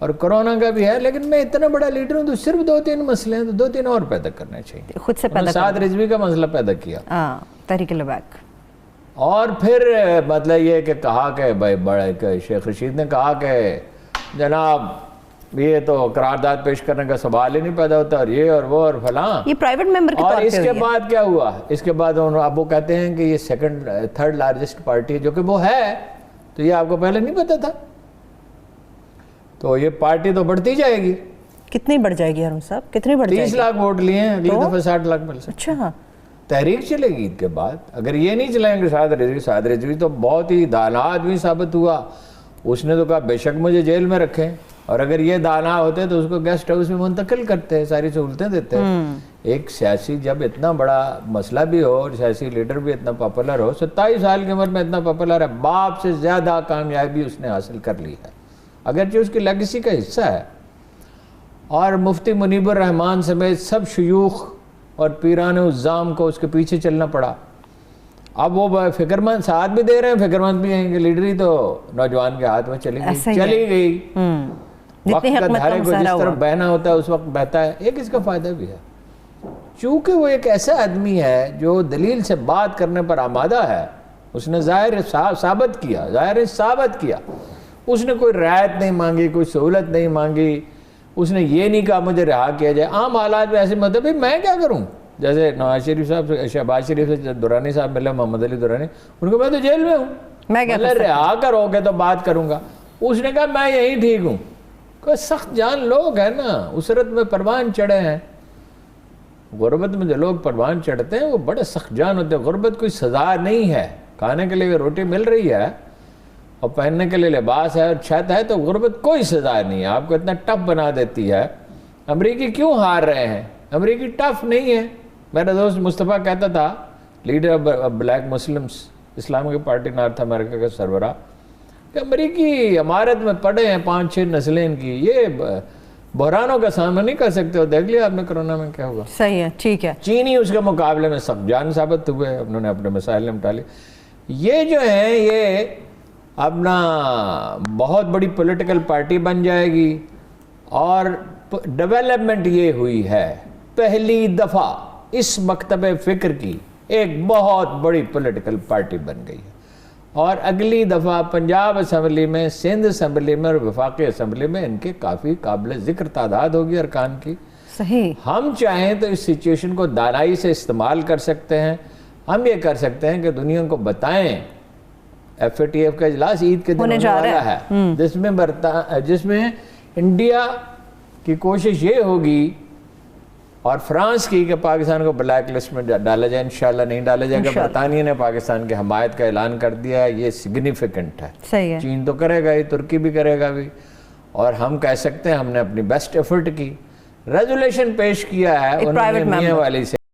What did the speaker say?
اور کرونا کا بھی ہے، لیکن میں اتنا بڑا لیڈر ہوں تو صرف 2-3 مسئلے ہیں، تو 2-3 اور پیدا کرنے چاہیے. خود سے پیدا سعد رضوی کا مسئلہ پیدا کیا، تحریک لبیک. اور پھر مطلب یہ کہ کہا کہ بھائی بڑے شیخ رشید نے کہا کہ جناب یہ تو قرارداد پیش کرنے کا سوال ہی نہیں پیدا ہوتا، اور یہ اور وہ اور فلاں. یہ پرائیویٹ ممبر کے طور پہ. اور اس کے بعد کیا ہوا؟ اس کے بعد اب وہ کہتے ہیں کہ یہ 3rd لارجسٹ پارٹی ہے، جو کہ وہ ہے. تو یہ آپ کو پہلے نہیں پتا تھا؟ تو یہ پارٹی تو بڑھتی جائے گی. کتنی بڑھ جائے گی ہارون صاحب؟ کتنی بڑھ جائے گی؟ 30 لاکھ ووٹ لیے ہیں، اگلی دفعہ 60 لاکھ مل سکتے. اچھا، تحریک چلے گی عید کے بعد. اگر یہ نہیں چلائیں گے سعد رضوی تو بہت ہی دانا آدمی ثابت ہوا. اس نے تو کہا بے شک مجھے جیل میں رکھیں، اور اگر یہ دانا ہوتے تو اس کو گیسٹ ہاؤس میں منتقل کرتے، ساری سہولتیں دیتے. ایک سیاسی جب اتنا بڑا مسئلہ بھی ہو اور سیاسی لیڈر بھی اتنا پاپولر ہو، 27 سال کی عمر میں اتنا پاپولر ہے، باپ سے زیادہ کامیابی اس نے حاصل کر لی ہے، اگرچہ اس کی لیگیسی کا حصہ ہے. اور مفتی منیب الرحمان سمیت سب شیوخ اور پیران عظام کو اس کے پیچھے چلنا پڑا. اب وہ فکرمند ساتھ بھی دے رہے ہیں، فکرمند بھی ہیں کہ لیڈری تو نوجوان کے ہاتھ میں چلی گئی. وقت کا دھارے کو جس طرف بہنا ہوتا ہے اس وقت بہتا ہے. ایک اس کا فائدہ بھی ہے، چونکہ وہ ایک ایسا آدمی ہے جو دلیل سے بات کرنے پر آمادہ ہے. اس نے ظاہر ثابت کیا. اس نے کوئی رعایت نہیں مانگی، کوئی سہولت نہیں مانگی. اس نے یہ نہیں کہا مجھے رہا کیا جائے. عام حالات میں ایسے مطلب میں کیا کروں؟ جیسے نواز شریف صاحب سے، شہباز شریف سے درانی صاحب ملے، محمد علی درانی، ان کو میں تو جیل میں ہوں، میں رہا کرو گے تو بات کروں گا. اس نے کہا میں یہی ٹھیک ہوں. کوئی سخت جان لوگ ہیں نا، اسرت میں پروان چڑھے ہیں. غربت میں جو لوگ پروان چڑھتے ہیں وہ بڑے سخت جان ہوتے ہیں. غربت کوئی سزا نہیں ہے. کھانے کے لیے روٹی مل رہی ہے اور پہننے کے لیے لباس ہے اور چھت ہے، تو غربت کوئی سزا نہیں ہے. آپ کو اتنا ٹف بنا دیتی ہے. امریکی کیوں ہار رہے ہیں؟ امریکی ٹف نہیں ہے. میرا دوست مصطفیٰ کہتا تھا، لیڈر آف بلیک مسلمز، اسلامی پارٹی نارتھ امریکہ کا سربراہ، کہ امریکی عمارت میں پڑے ہیں 5-6 نسلیں ان کی، یہ بحرانوں کا سامنا نہیں کر سکتے. ہو دیکھ لیا آپ نے کرونا میں کیا ہوگا. صحیح ہے، ٹھیک ہے. چینی اس کے مقابلے میں سب جان ثابت ہوئے، انہوں نے اپنے مسائل نمٹا لیے. یہ جو ہیں یہ اپنا بہت بڑی پولیٹیکل پارٹی بن جائے گی. اور ڈیولپمنٹ یہ ہوئی ہے پہلی دفعہ اس مکتب فکر کی ایک بہت بڑی پولیٹیکل پارٹی بن گئی ہے. اور اگلی دفعہ پنجاب اسمبلی میں، سندھ اسمبلی میں اور وفاقی اسمبلی میں ان کے کافی قابل ذکر تعداد ہوگی ارکان کی. صحیح. ہم چاہیں تو اس سچویشن کو دانائی سے استعمال کر سکتے ہیں. ہم یہ کر سکتے ہیں کہ دنیا کو بتائیں FATF کا اجلاس عید کے دن ہونے والا ہے، جس میں انڈیا کی کوشش یہ ہوگی اور فرانس کی کہ پاکستان کو بلیک لسٹ میں ڈالا جائے. انشاءاللہ نہیں ڈالا جائے گا. برطانیہ نے پاکستان کی حمایت کا اعلان کر دیا ہے، یہ سگنیفیکنٹ ہے. صحیح ہے. چین تو کرے گا ہی، ترکی بھی کرے گا بھی. اور ہم کہہ سکتے ہیں ہم نے اپنی بیسٹ ایفرٹ کی، ریزولیشن پیش کیا ہے انہوں نے میاں والی سے.